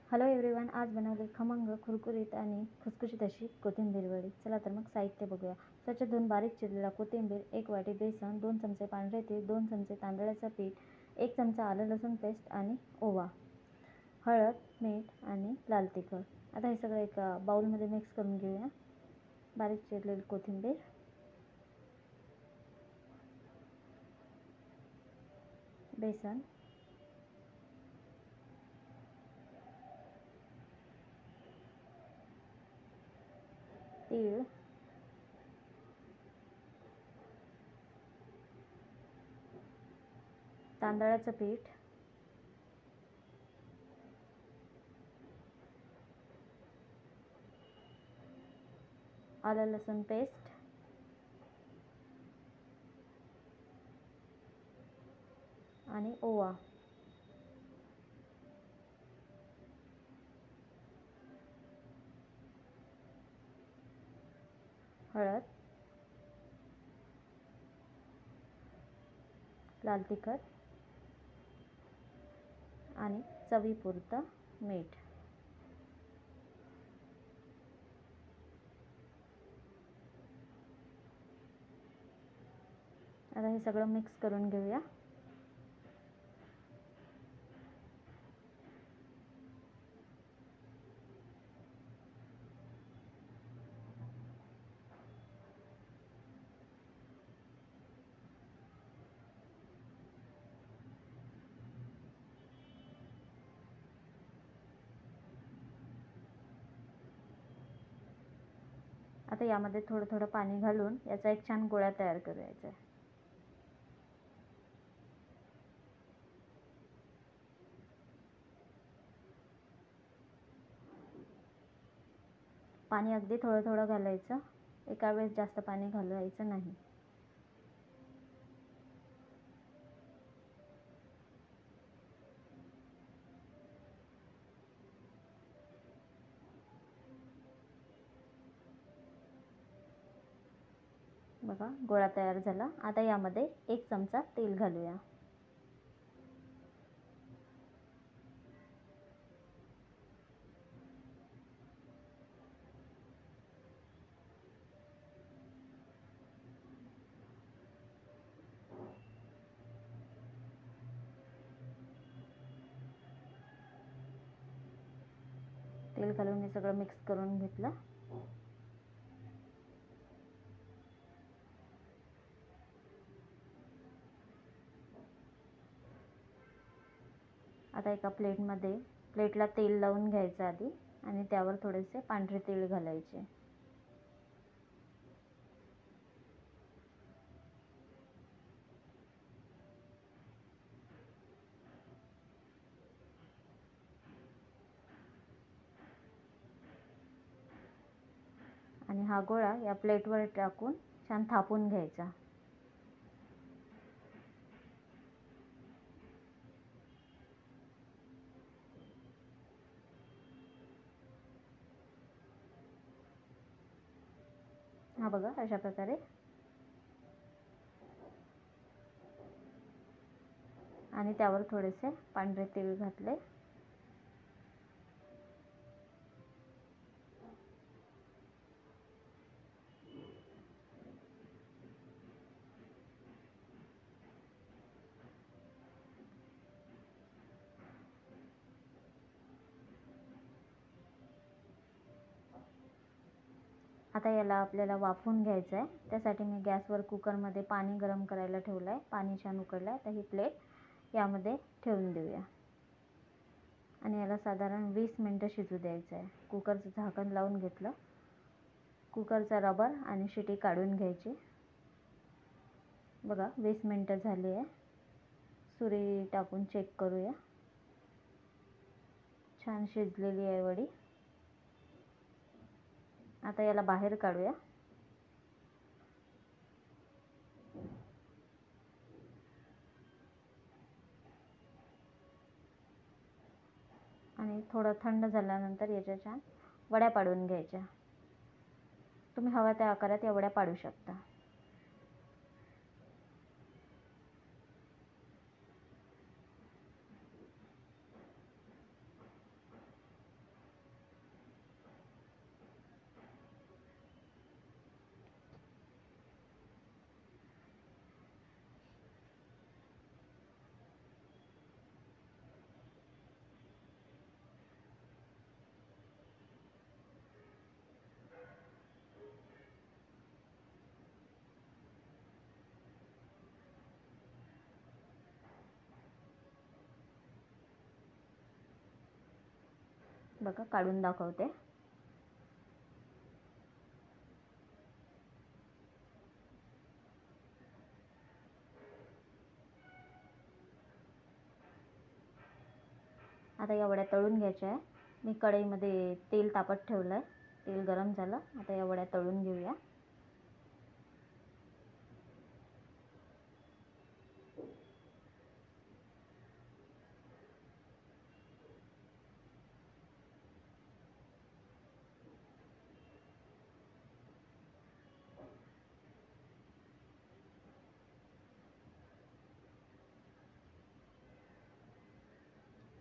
Hello everyone, आज बनवले खमंग, कुरकुरीत आणि खुसखुशीत अशी कोथिंबीर वडी. चला तर मग साहित्य बघूया. स्वच्छ धुवून बारीक चिरलेला कोथिंबीर, 1 वाटी बेसन, 2 चमचे पांढरे तीळ, 2 चमचे तांदळाचं पीठ, 1 चमचा आलं लसूण पेस्ट आणि ओवा, हळद, मीठ आणि लाल तिखट. आता हे सगळं एका बाउलमध्ये मिक्स करून घेऊया. बारीक चिरलेली कोथिंबीर, बेसन, तीळ, तांदळाचं पीठ, आलं लसूण पेस्ट, आणि ओवा. हळद, लाल तिखट आणि चवीपुरतं मीठ. आता हे सगळं मिक्स करून घेऊया. आता यामध्ये थोडं थोडं पाणी घालून याचा एक छान गोळा तयार करायचा आहे. पाणी अगदी थोडं थोडं घालायचं, एका वेळेस जास्त पाणी घालायचं नाही. बघा, गोळा तयार झाला. आता यामध्ये 1 चमचा तेल घालूया. तेल घालून हे सगळं मिक्स करून घेतलं. आता एका प्लेटला तेल लावून घ्यायचं आधी आणि त्यावर थोडेसे पांढरे तीळ घालायचे. आणि हा गोळा या प्लेटवर टाकून छान थापून घ्यायचा. हा बघा, अशा प्रकारे. आणि त्यावर थोडेसे पांढरे तीळ घातले. आता याला आपल्याला वाफवून घ्यायचं आहे. त्यासाठी मी गॅसवर कुकरमध्ये पाणी गरम करायला ठेवलं आहे. पाणी छान उकळलं आहे. तर ही प्लेट यामध्ये ठेवून देऊया आणि याला साधारण 20 मिनटं शिजू द्यायचं आहे. कुकरचं झाकण लावून घेतलं. कुकरचा रबर आणि शिटी काढून घ्यायची. बघा, 20 मिनटं झाली आहे. सुरी टाकून चेक करूया. छान शिजलेली आहे वडी. आता याला बाहेर काढूया. आणि थोडं थंड झाल्यानंतर याच्या छान वड्या पाडून घ्यायच्या. तुम्ही हव्या त्या आकारात या वड्या पाडू शकता. बघा काढून दाखवते. आता या वड्या तळून घ्यायच्या आहे. मी कढईमध्ये तेल तापत ठेवलं आहे. तेल गरम झालं. आता या वड्या तळून घेऊया.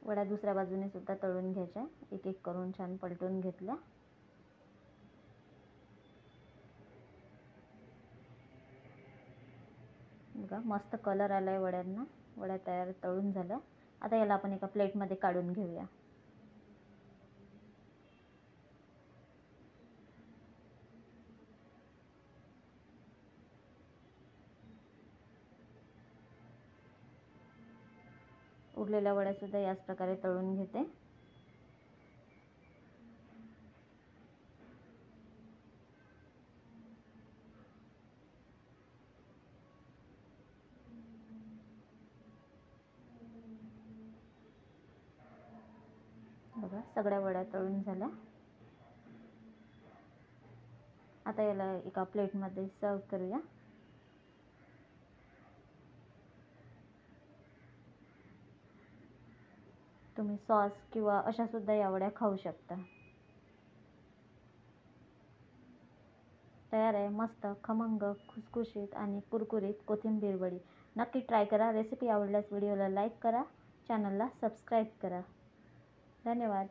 वड्या दुसऱ्या बाजूने सुद्धा तळून घ्यायच्या. एक एक करून छान पलटून घेतल्या. बघा मस्त कलर आलाय वड्यांना. वड्या तयार तळून झाल्या. आता याला आपण एका प्लेटमध्ये काढून घेऊया. उरलेल्या वड्या सुद्धा याच प्रकारे तळून घेते. बघा सगळ्या वड्या तळून झाल्या. आता याला एका प्लेटमध्ये सर्व करूया. तुम्ही सॉस किंवा अशा सुद्धा या वड्या खाऊ शकता. तयार आहे मस्त खमंग खुसखुशीत आणि कुरकुरीत कोथिंबीर वडी. नक्की ट्राय करा. रेसिपी आवडल्यास व्हिडिओला लाईक करा, चॅनलला सबस्क्राईब करा. धन्यवाद.